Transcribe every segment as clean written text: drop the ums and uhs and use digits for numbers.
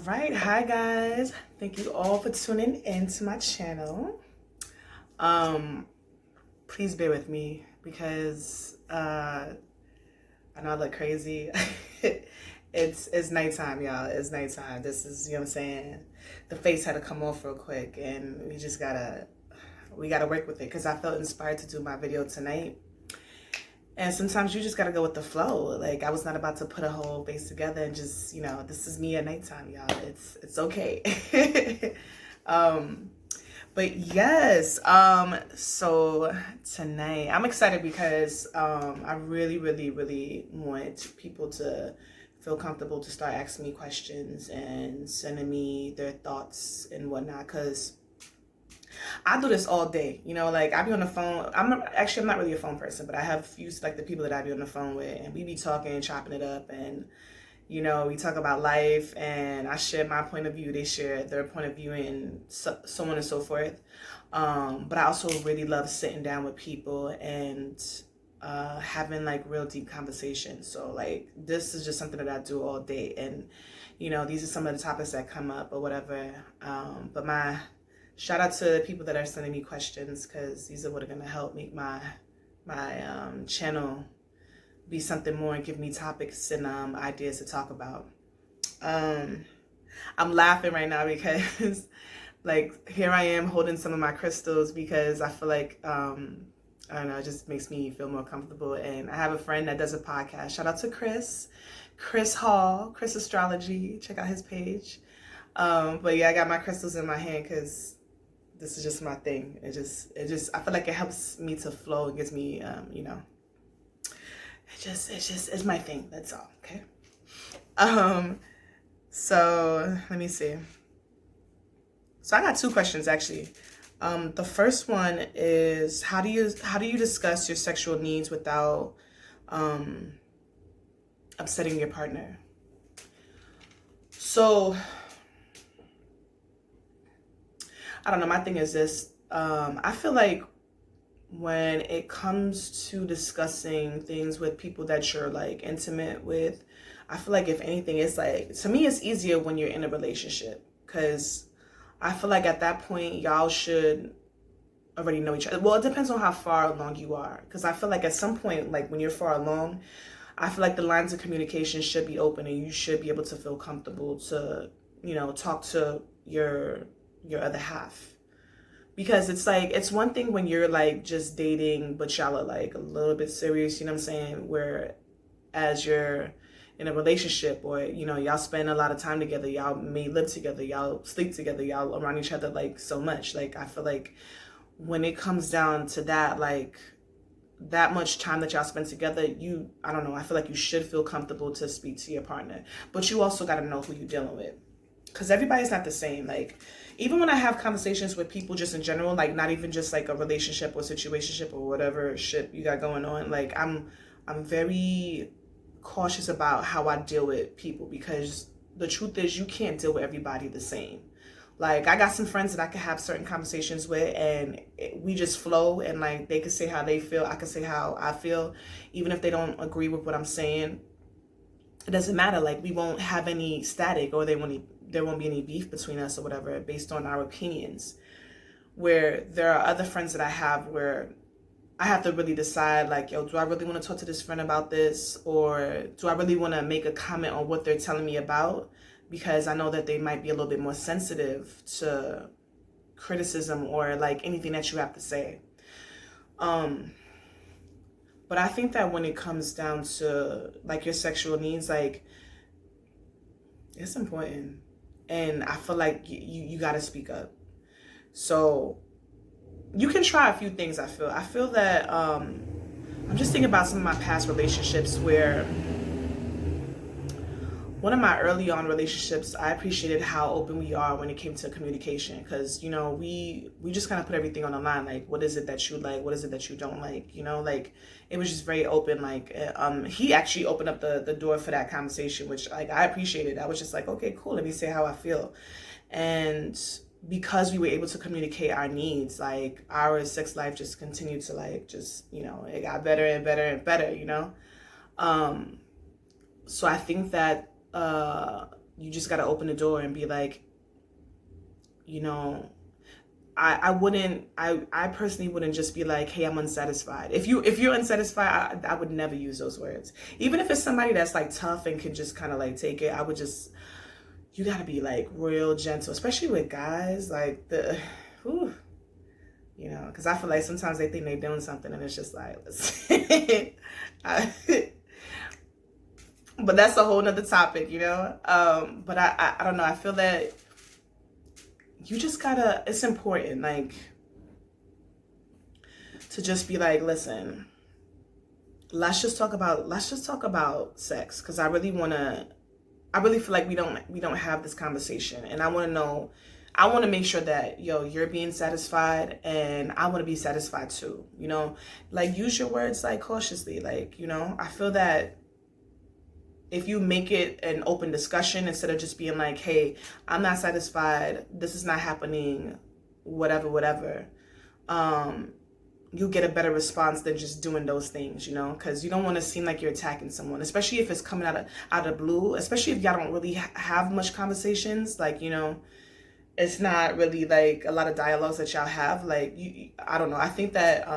right, hi guys. Thank you all for tuning in to my channel. Please bear with me because I know I look crazy. It's nighttime, y'all. It's nighttime. This is, you know what I'm saying? The face had to come off real quick, and we gotta work with it because I felt inspired to do my video tonight. And sometimes you just gotta go with the flow. Like, I was not about to put a whole face together and just, this is me at nighttime, y'all. It's okay. But yes, so tonight I'm excited because I really want people to feel comfortable to start asking me questions and sending me their thoughts and whatnot, because I do this all day, like I be on the phone. I'm not really a phone person, but I have used like the people that I be on the phone with, and we be talking, chopping it up, and we talk about life, and I share my point of view, they share their point of view, and so on and so forth. But I also really love sitting down with people and having like real deep conversations. So like this is just something that I do all day, and these are some of the topics that come up or whatever. But my shout out to the people that are sending me questions, because these are what are going to help make my channel be something more and give me topics and ideas to talk about. I'm laughing right now because like here I am holding some of my crystals, because I feel like I don't know, it just makes me feel more comfortable. And I have a friend that does a podcast. Shout out to Chris Hall, Chris Astrology. Check out his page. But yeah, I got my crystals in my hand because this is just my thing. It just I feel like it helps me to flow. It gives me it's my thing. That's all. Okay. So let me see. So I got two questions actually. The first one is how do you discuss your sexual needs without upsetting your partner? So I don't know. My thing is this. I feel like when it comes to discussing things with people that you're like intimate with, I feel like if anything, it's like, to me, it's easier when you're in a relationship, because I feel like at that point, y'all should already know each other. Well, it depends on how far along you are, because I feel like at some point, like when you're far along, I feel like the lines of communication should be open, and you should be able to feel comfortable to, talk to your other half. Because it's like, it's one thing when you're like just dating, but y'all are like a little bit serious, you know what I'm saying? Where as you're in a relationship, or, y'all spend a lot of time together, y'all may live together, y'all sleep together, y'all around each other like so much. Like, I feel like when it comes down to that, like that much time that y'all spend together, I don't know, I feel like you should feel comfortable to speak to your partner. But you also got to know who you're dealing with, because everybody's not the same. Like, even when I have conversations with people just in general, like not even just like a relationship or situationship or whatever shit you got going on, like I'm very cautious about how I deal with people, because the truth is you can't deal with everybody the same. Like, I got some friends that I can have certain conversations with, and we just flow, and like they can say how they feel, I can say how I feel, even if they don't agree with what I'm saying. It doesn't matter. Like, we won't have any static, or there won't be any beef between us or whatever based on our opinions. Where there are other friends that I have where I have to really decide, like, yo, do I really want to talk to this friend about this? Or do I really want to make a comment on what they're telling me about? Because I know that they might be a little bit more sensitive to criticism or like anything that you have to say. But I think that when it comes down to like your sexual needs, like, it's important. And I feel like you got to speak up. So you can try a few things. I feel that I'm just thinking about some of my past relationships where one of my early on relationships, I appreciated how open we are when it came to communication, because we just kind of put everything on the line. Like, what is it that you like, what is it that you don't like, like it was just very open. Like, he actually opened up the door for that conversation, which like I appreciated. I was just like, okay, cool, let me say how I feel. And because we were able to communicate our needs, like our sex life just continued to like it got better and better and better. So I think that you just got to open the door and be like, you know, I personally wouldn't just be like, hey, I'm unsatisfied. If you're unsatisfied, I would never use those words. Even if it's somebody that's like tough and can just kind of like take it, I would just, you got to be like real gentle, especially with guys, like whew, you know, because I feel like sometimes they think they're doing something and it's just like, listen. But that's a whole nother topic, you know. But I don't know. I feel that you just gotta, it's important, like, to just be like, listen, let's just talk about sex, because I really feel like we don't have this conversation, and I want to make sure that, yo, you're being satisfied and I want to be satisfied too, you know. Like, use your words like cautiously, like, you know. I feel that if you make it an open discussion instead of just being like, hey, I'm not satisfied, this is not happening, whatever, you'll get a better response than just doing those things, you know, because you don't want to seem like you're attacking someone, especially if it's coming out of blue, especially if y'all don't really have much conversations, like, you know, it's not really like a lot of dialogues that y'all have, like, I don't know, I think that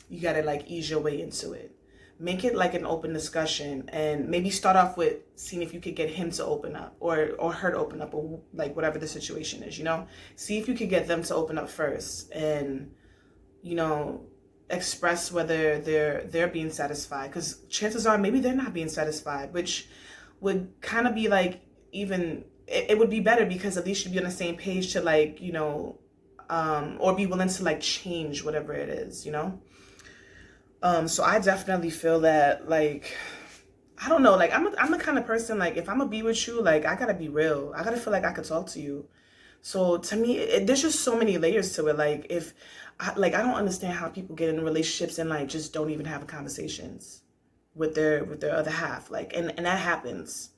you gotta like ease your way into it. Make it like an open discussion, and maybe start off with seeing if you could get him to open up, or her to open up, or like whatever the situation is, you know. See if you could get them to open up first, and, you know, express whether they're being satisfied, because chances are maybe they're not being satisfied, which would kind of be like, even it would be better, because at least you'd be on the same page to, like, you know, or be willing to like change whatever it is, you know. So I definitely feel that, like, I don't know, like, I'm the kind of person, like, if I'm gonna be with you, like, I gotta be real. I gotta feel like I could talk to you. So to me, there's just so many layers to it. Like, I don't understand how people get in relationships and like just don't even have conversations with their other half. Like, and that happens,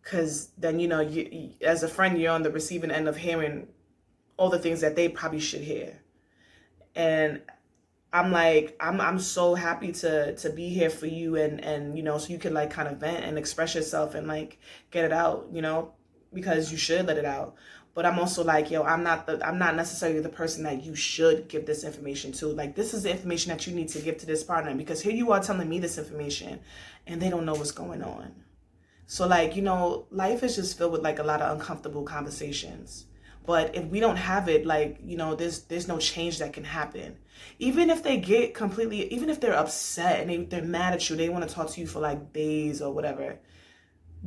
because then, you know, you as a friend, you're on the receiving end of hearing all the things that they probably should hear. And I'm like, I'm so happy to be here for you, and you know, so you can like kind of vent and express yourself and like get it out, you know, because you should let it out. But I'm also like, yo, I'm not necessarily the person that you should give this information to. Like, this is the information that you need to give to this partner, because here you are telling me this information and they don't know what's going on. So, like, you know, life is just filled with like a lot of uncomfortable conversations. But if we don't have it, like, you know, there's no change that can happen. Even if they get completely, even if they're upset and they're mad at you, they want to talk to you for like days or whatever,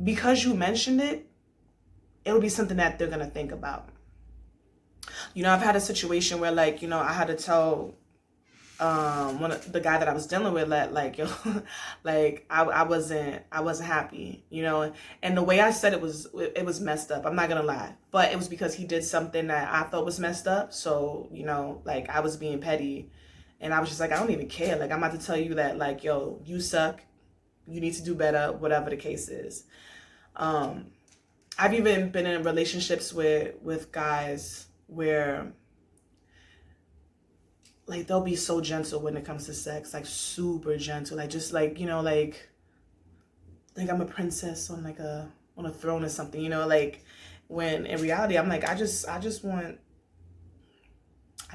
because you mentioned it, it'll be something that they're going to think about. You know, I've had a situation where, like, you know, I had to tell the guy that I was dealing with that, like, yo, like, I wasn't happy, you know. And the way I said it was messed up, I'm not gonna lie, but it was because he did something that I thought was messed up. So, you know, like, I was being petty, and I was just like, I don't even care, like, I'm about to tell you that, like, yo, you suck, you need to do better, whatever the case is. I've even been in relationships with guys where, like, they'll be so gentle when it comes to sex, like, super gentle, like, just like, you know, like I'm a princess on like on a throne or something, you know, like, when in reality I'm like, I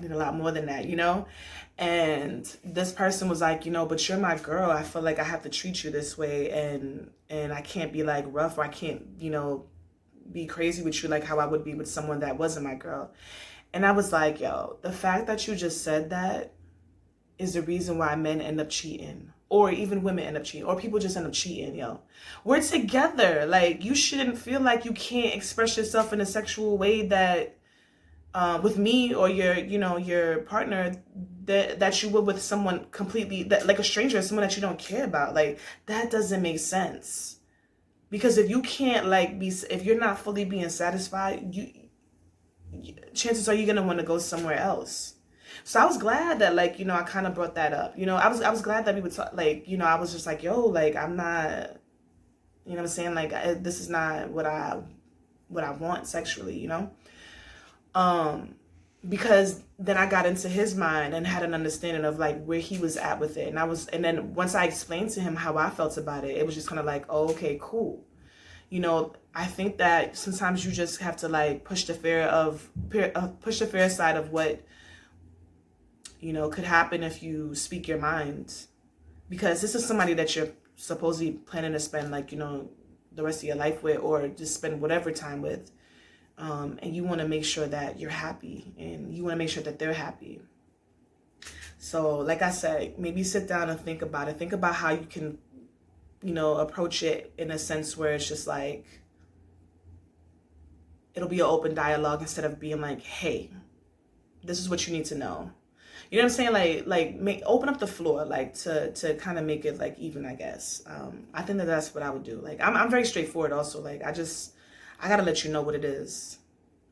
need a lot more than that, you know. And this person was like, you know, but you're my girl, I feel like I have to treat you this way, and I can't be like rough, or I can't, you know, be crazy with you like how I would be with someone that wasn't my girl. And I was like, yo, the fact that you just said that is the reason why men end up cheating, or even women end up cheating, or people just end up cheating, yo. We're together. Like, you shouldn't feel like you can't express yourself in a sexual way that, with me or your partner, that you would with someone completely, that, like a stranger, someone that you don't care about. Like, that doesn't make sense. Because if you can't, like, if you're not fully being satisfied, chances are you're gonna want to go somewhere else. So I was glad that, like, you know, I kind of brought that up. You know, I was glad that we would talk, like, you know, I was just like, yo, like, I'm not, you know what I'm saying? Like, this is not what I want sexually, you know? Because then I got into his mind and had an understanding of like where he was at with it. And then once I explained to him how I felt about it, it was just kind of like, oh, okay, cool. I think that sometimes you just have to like push the fear aside of what, could happen if you speak your mind. Because this is somebody that you're supposedly planning to spend like, the rest of your life with, or just spend whatever time with. And you want to make sure that you're happy, and you want to make sure that they're happy. So like I said, maybe sit down and think about it. Think about how you can, approach it in a sense where it's just like, it'll be an open dialogue instead of being like, hey, this is what you need to know. You know what I'm saying? Open up the floor, like to kind of make it like even, I guess. I think that's what I would do. Like, I'm very straightforward also. Like, I gotta let you know what it is.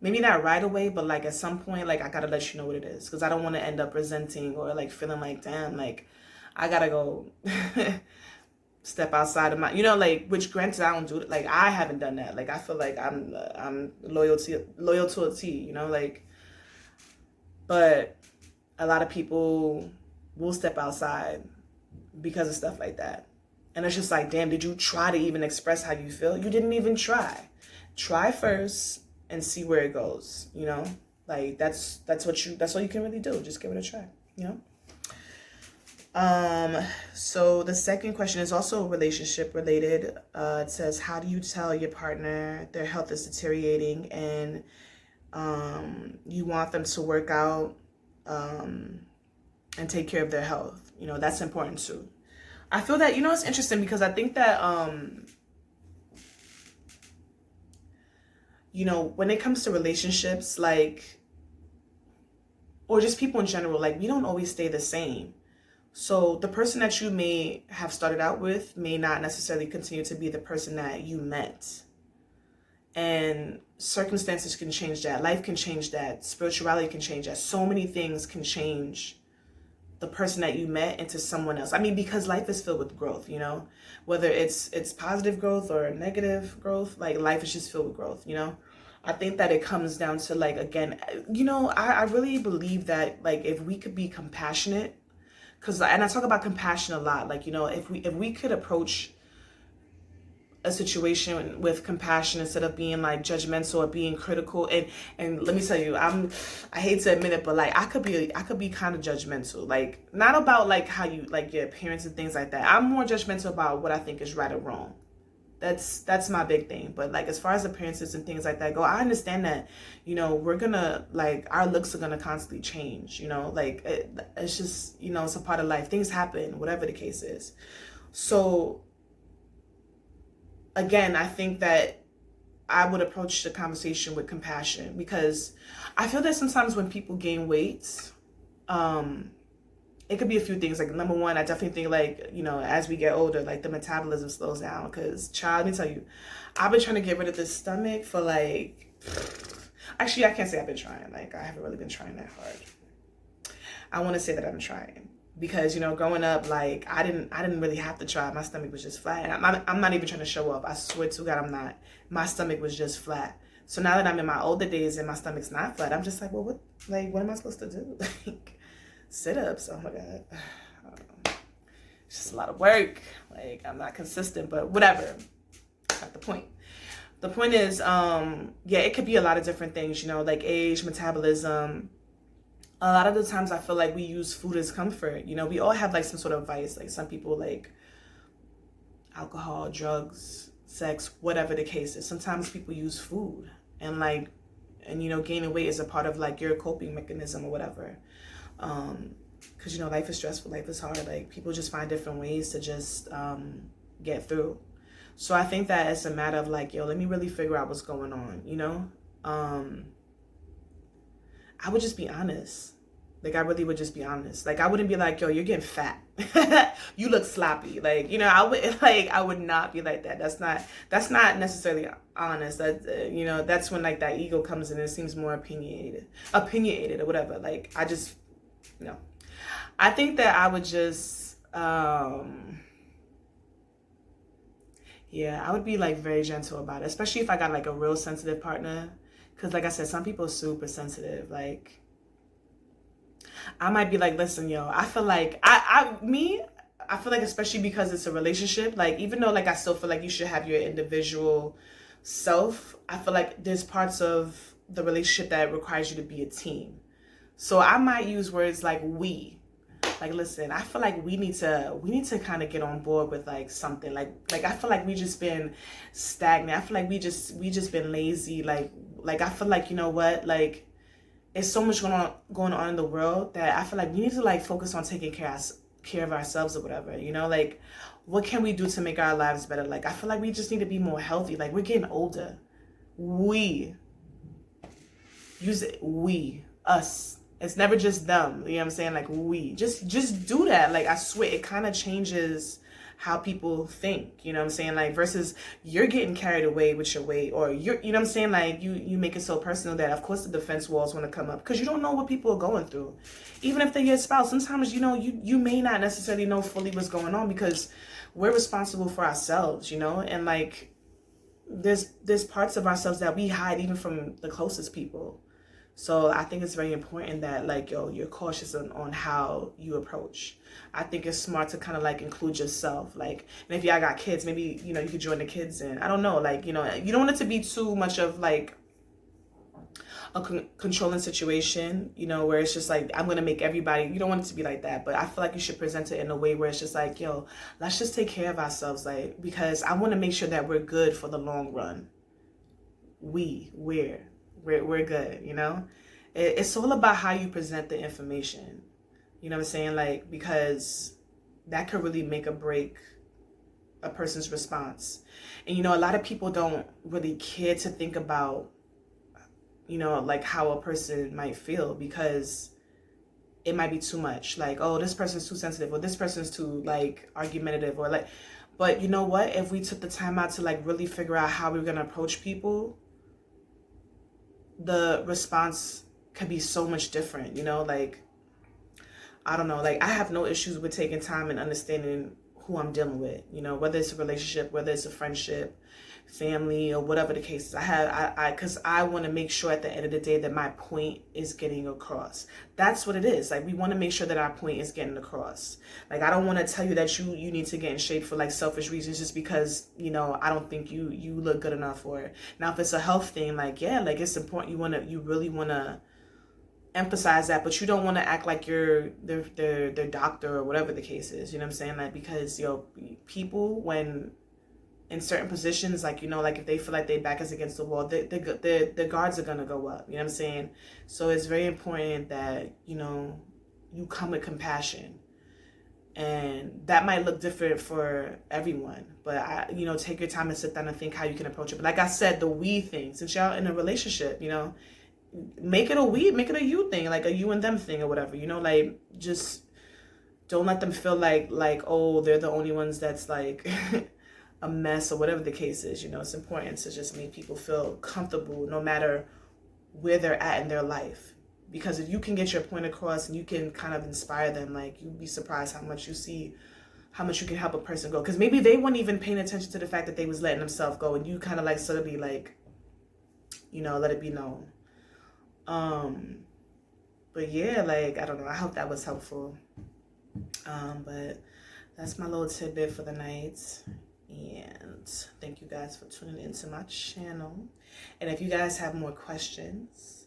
Maybe not right away, but like at some point, like I gotta let you know what it is. Cause I don't want to end up resenting or like feeling like, damn, like I gotta go step outside of my, which granted I don't do it. Like I haven't done that. Like I feel like I'm loyal to a T, but a lot of people will step outside because of stuff like that. And it's just like, damn, did you try to even express how you feel? You didn't even try. Try first and see where it goes, Like that's all you can really do. Just give it a try, So the second question is also relationship related. It says, how do you tell your partner their health is deteriorating and you want them to work out and take care of their health? That's important too. I feel that, it's interesting because I think that, when it comes to relationships, like, or just people in general, like, we don't always stay the same. So the person that you may have started out with may not necessarily continue to be the person that you met. And circumstances can change that. Life can change that. Spirituality can change that. So many things can change the person that you met into someone else. I mean, because life is filled with growth, whether it's positive growth or negative growth, like life is just filled with growth, I think that it comes down to like, again, I really believe that like, if we could be compassionate, and I talk about compassion a lot, like, if we could approach a situation with compassion instead of being like judgmental or being critical. And let me tell you, I hate to admit it, but like I could be kind of judgmental, like not about like how you like your appearance and things like that. I'm more judgmental about what I think is right or wrong. That's my big thing. But like as far as appearances and things like that go, I understand that, we're gonna like our looks are gonna constantly change, like it's just, it's a part of life. Things happen, whatever the case is. So again, I think that I would approach the conversation with compassion, because I feel that sometimes when people gain weight, it could be a few things. Like number one, I definitely think like, as we get older, like the metabolism slows down. Because child, let me tell you, I've been trying to get rid of this stomach for like, actually I can't say I've been trying. Like I haven't really been trying that hard. I want to say that I'm trying. Because, growing up, like, I didn't really have to try. My stomach was just flat. And I'm not even trying to show up. I swear to God, I'm not. My stomach was just flat. So now that I'm in my older days and my stomach's not flat, I'm just like, well, what am I supposed to do? Like, sit-ups. Oh, my God. I don't know. It's just a lot of work. Like, I'm not consistent, but whatever. Not the point. The point is, yeah, it could be a lot of different things, like age, metabolism. A lot of the times I feel like we use food as comfort. We all have like some sort of vice. Like some people like alcohol, drugs, sex, whatever the case is. Sometimes people use food and gaining weight is a part of like your coping mechanism or whatever. Because, life is stressful, life is hard. Like people just find different ways to just get through. So I think that it's a matter of like, let me really figure out what's going on, I would just be honest. Like, I really would just be honest. Like, I wouldn't be like, you're getting fat. You look sloppy. Like, I would not be like that. That's not necessarily honest. That, that's when like that ego comes in and it seems more opinionated or whatever. Like, I think that I would just, yeah, I would be like very gentle about it, especially if I got like a real sensitive partner. Because like I said, some people are super sensitive. Like, I might be like, listen, I feel like, I I feel like, especially because it's a relationship, like, even though, like, I still feel like you should have your individual self, I feel like there's parts of the relationship that requires you to be a team. So I might use words like we. Like, listen, I feel like we need to kind of get on board with like something. Like I feel like we just been stagnant. I feel like we just been lazy. Like I feel like, you know what? Like, it's so much going on in the world that I feel like we need to like focus on taking care of ourselves or whatever, you know, like what can we do to make our lives better? Like I feel like we just need to be more healthy. Like we're getting older. We use it, we, us. It's never just them. You know what I'm saying? Like we just do that. Like I swear it kind of changes how people think, you know what I'm saying? Like versus you're getting carried away with your weight, or you're, you know what I'm saying? Like you make it so personal that of course the defense walls want to come up because you don't know what people are going through. Even if they're your spouse, sometimes, you know, you may not necessarily know fully what's going on because we're responsible for ourselves, you know? And like there's parts of ourselves that we hide even from the closest people. So I think it's very important that like, yo, you're cautious on how you approach. I think it's smart to kind of like include yourself. Like, and if y'all got kids, maybe, you know, you could join the kids in. I don't know, like, you know, you don't want it to be too much of like a controlling situation, you know, where it's just like, I'm going to make everybody, you don't want it to be like that. But I feel like you should present it in a way where it's just like, yo, let's just take care of ourselves. Like, because I want to make sure that we're good for the long run. We're good, you know? It's all about how you present the information. You know what I'm saying? Like, because that could really make or break a person's response. And, you know, a lot of people don't really care to think about, you know, like how a person might feel because it might be too much. Like, oh, this person's too sensitive, or this person's too, like, argumentative, or like, but you know what? If we took the time out to, like, really figure out how we're going to approach people, the response could be so much different, you know? Like, I don't know, like I have no issues with taking time and understanding who I'm dealing with, you know, whether it's a relationship, whether it's a friendship, family, or whatever the case is. Because I want to make sure at the end of the day that my point is getting across. That's what it is. Like, we want to make sure that our point is getting across. Like, I don't want to tell you that you need to get in shape for like selfish reasons just because, you know, I don't think you look good enough for it. Now, if it's a health thing, like, yeah, like it's important. You really want to emphasize that, but you don't want to act like you're their doctor or whatever the case is, you know what I'm saying? Like, because, you know, people when in certain positions, like, you know, like if they feel like their back is against the wall, the guards are gonna go up, you know what I'm saying? So it's very important that, you know, you come with compassion, and that might look different for everyone, but you know, take your time and sit down and think how you can approach it. But like I said, the we thing, since y'all in a relationship, you know, make it a you thing, like a you and them thing or whatever, you know, like just don't let them feel like oh, they're the only ones that's like a mess or whatever the case is. You know, it's important to just make people feel comfortable no matter where they're at in their life, because if you can get your point across and you can kind of inspire them, like you'd be surprised how much you can help a person go, because maybe they weren't even paying attention to the fact that they was letting themselves go, and you kind of like sort of be like, you know, let it be known. But yeah, like, I don't know. I hope that was helpful. But that's my little tidbit for the night. And thank you guys for tuning into my channel. And if you guys have more questions,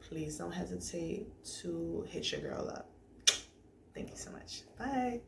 please don't hesitate to hit your girl up. Thank you so much. Bye.